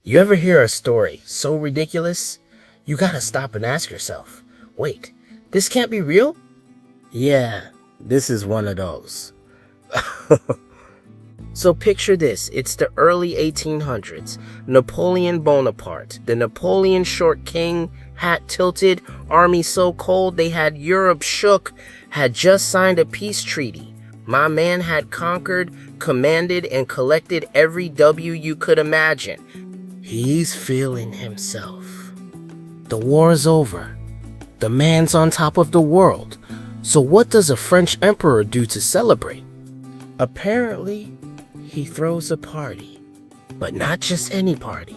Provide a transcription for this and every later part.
You ever hear a story so ridiculous, you gotta stop and ask yourself, wait, this can't be real? Yeah, this is one of those. So picture this, it's the early 1800s, Napoleon Bonaparte, the Napoleon short king, hat tilted, army so cold they had Europe shook, had just signed a peace treaty. My man had conquered, commanded, and collected every W you could imagine. He's feeling himself. The war's over. The man's on top of the world. So what does a French emperor do to celebrate? Apparently, he throws a party. But not just any party.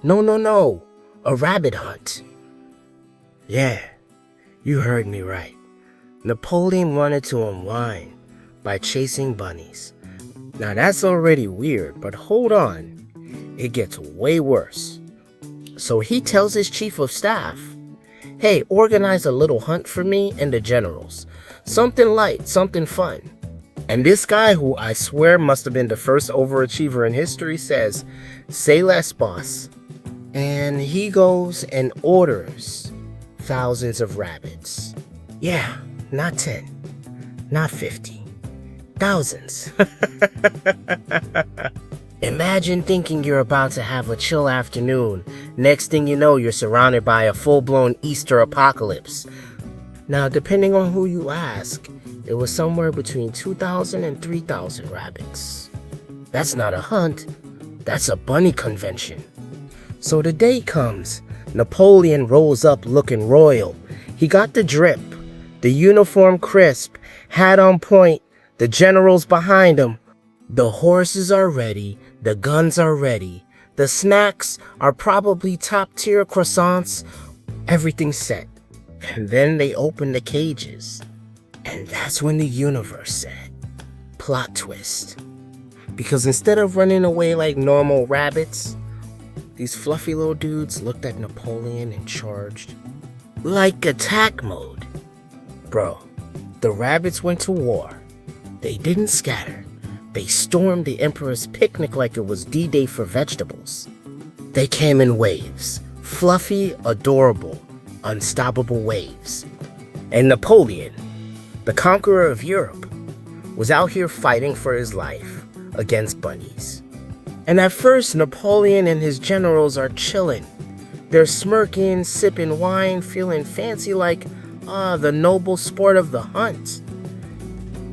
No. A rabbit hunt. Yeah, you heard me right. Napoleon wanted to unwind by chasing bunnies. Now that's already weird, but hold on. It gets way worse. So he tells his chief of staff, hey, organize a little hunt for me and the generals. Something light, something fun. And this guy, who I swear must have been the first overachiever in history, says, say less, boss. And he goes and orders thousands of rabbits. Yeah, not 10, not 50, thousands. Imagine thinking you're about to have a chill afternoon. Next thing you know, you're surrounded by a full-blown Easter apocalypse. Now, depending on who you ask, it was somewhere between 2,000 and 3,000 rabbits. That's not a hunt, that's a bunny convention. So the day comes, Napoleon rolls up looking royal. He got the drip, the uniform crisp, hat on point, the generals behind him. The horses are ready, the guns are ready, the snacks are probably top-tier croissants, everything's set. And then they open the cages. And that's when the universe said, plot twist. Because instead of running away like normal rabbits, these fluffy little dudes looked at Napoleon and charged. Like attack mode. Bro, the rabbits went to war. They didn't scatter. They stormed the emperor's picnic like it was D-Day for vegetables. They came in waves. Fluffy, adorable, unstoppable waves. And Napoleon, the conqueror of Europe, was out here fighting for his life against bunnies. And at first, Napoleon and his generals are chilling. They're smirking, sipping wine, feeling fancy like, the noble sport of the hunt.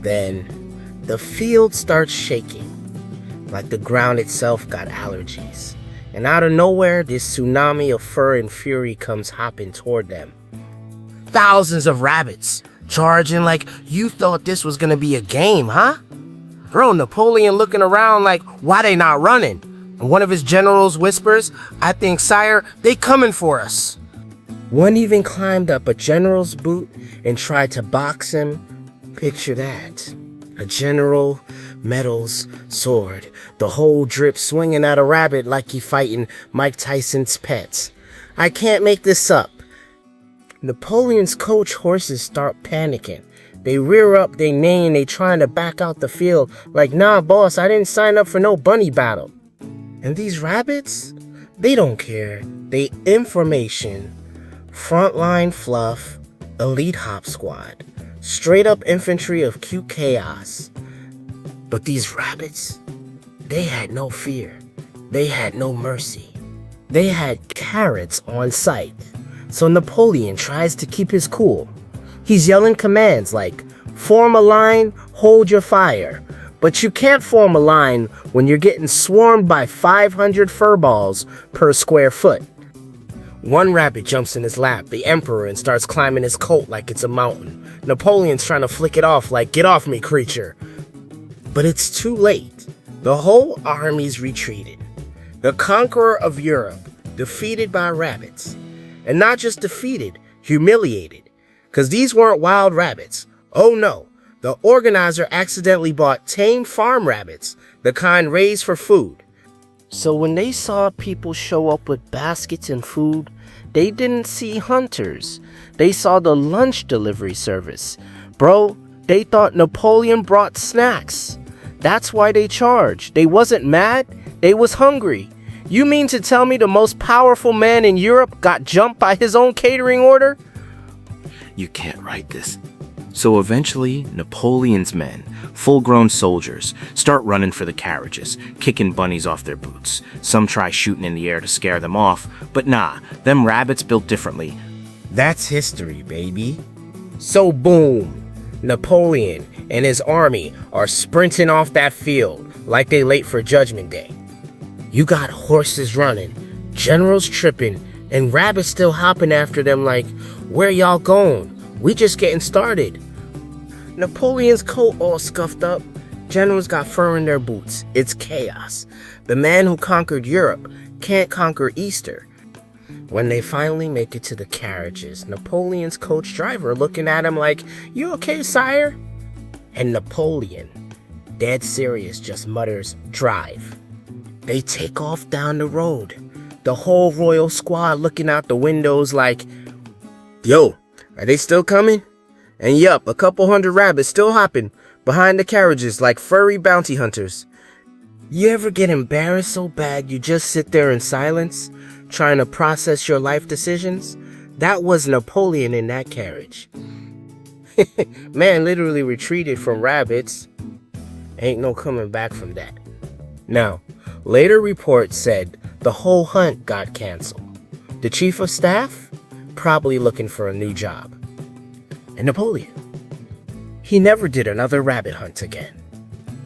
Then, the field starts shaking, like the ground itself got allergies. And out of nowhere, this tsunami of fur and fury comes hopping toward them. Thousands of rabbits, charging like you thought this was gonna be a game, huh? Bro, Napoleon looking around like, why they not running? And one of his generals whispers, I think, sire, they coming for us. One even climbed up a general's boot and tried to box him. Picture that. A general, medals, sword, the whole drip swinging at a rabbit like he fighting Mike Tyson's pets. I can't make this up. Napoleon's coach horses start panicking. They rear up, they neigh, they trying to back out the field like, nah, boss, I didn't sign up for no bunny battle. And these rabbits, they don't care. They information, frontline fluff, elite hop squad, straight up infantry of cute chaos. But these rabbits, they had no fear. They had no mercy. They had carrots on sight. So Napoleon tries to keep his cool. He's yelling commands like, form a line, hold your fire. But you can't form a line when you're getting swarmed by 500 furballs per square foot. One rabbit jumps in his lap, the emperor, and starts climbing his coat like it's a mountain. Napoleon's trying to flick it off like, get off me, creature. But it's too late. The whole army's retreated. The conqueror of Europe, defeated by rabbits. And not just defeated, humiliated. Because these weren't wild rabbits. Oh no, the organizer accidentally bought tame farm rabbits, the kind raised for food. So when they saw people show up with baskets and food, they didn't see hunters. They saw the lunch delivery service. Bro, they thought Napoleon brought snacks. That's why they charged. They wasn't mad, they was hungry. You mean to tell me the most powerful man in Europe got jumped by his own catering order? You can't write this. So eventually, Napoleon's men, full-grown soldiers, start running for the carriages, kicking bunnies off their boots. Some try shooting in the air to scare them off, but nah, them rabbits built differently. That's history, baby. So boom, Napoleon and his army are sprinting off that field like they late for Judgment Day. You got horses running, generals tripping, and rabbits still hopping after them like, where y'all going? We just getting started. Napoleon's coat all scuffed up. Generals got fur in their boots. It's chaos. The man who conquered Europe can't conquer Easter. When they finally make it to the carriages, Napoleon's coach driver looking at him like, "You okay, sire?" And Napoleon, dead serious, just mutters, "Drive." They take off down the road. The whole royal squad looking out the windows like, "Yo, are they still coming?" And yup, a couple hundred rabbits still hopping behind the carriages like furry bounty hunters. You ever get embarrassed so bad you just sit there in silence, trying to process your life decisions? That was Napoleon in that carriage. Man literally retreated from rabbits. Ain't no coming back from that. Now, later reports said the whole hunt got canceled. The chief of staff? Probably looking for a new job. And Napoleon, he never did another rabbit hunt again.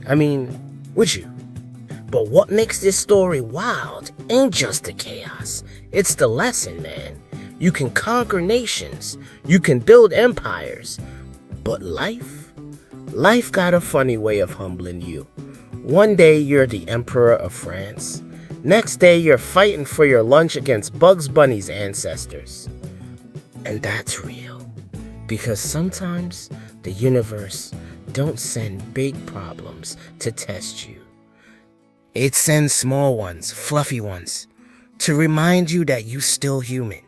I mean, would you? But what makes this story wild ain't just the chaos. It's the lesson, man. You can conquer nations. You can build empires. But life got a funny way of humbling you. One day you're the Emperor of France. Next day you're fighting for your lunch against Bugs Bunny's ancestors. And that's real. Because sometimes the universe don't send big problems to test you. It sends small ones, fluffy ones, to remind you that you're still human.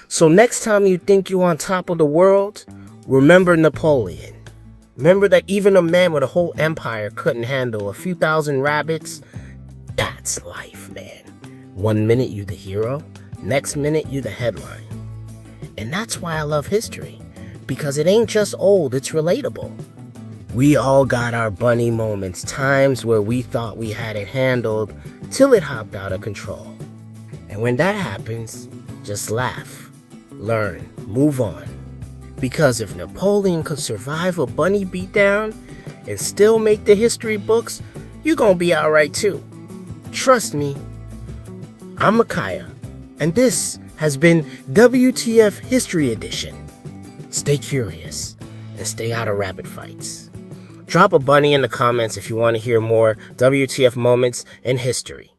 So next time you think you're on top of the world, remember Napoleon. Remember that even a man with a whole empire couldn't handle a few thousand rabbits. That's life, man. 1 minute you the hero, next minute you the headline. And that's why I love history, because it ain't just old, it's relatable. We all got our bunny moments, times where we thought we had it handled till it hopped out of control. And when that happens, just laugh, learn, move on. Because if Napoleon could survive a bunny beatdown and still make the history books, you're gonna be alright too. Trust me. I'm Maciah, and this has been WTF History Edition. Stay curious and stay out of rabbit fights. Drop a bunny in the comments if you want to hear more WTF moments in history.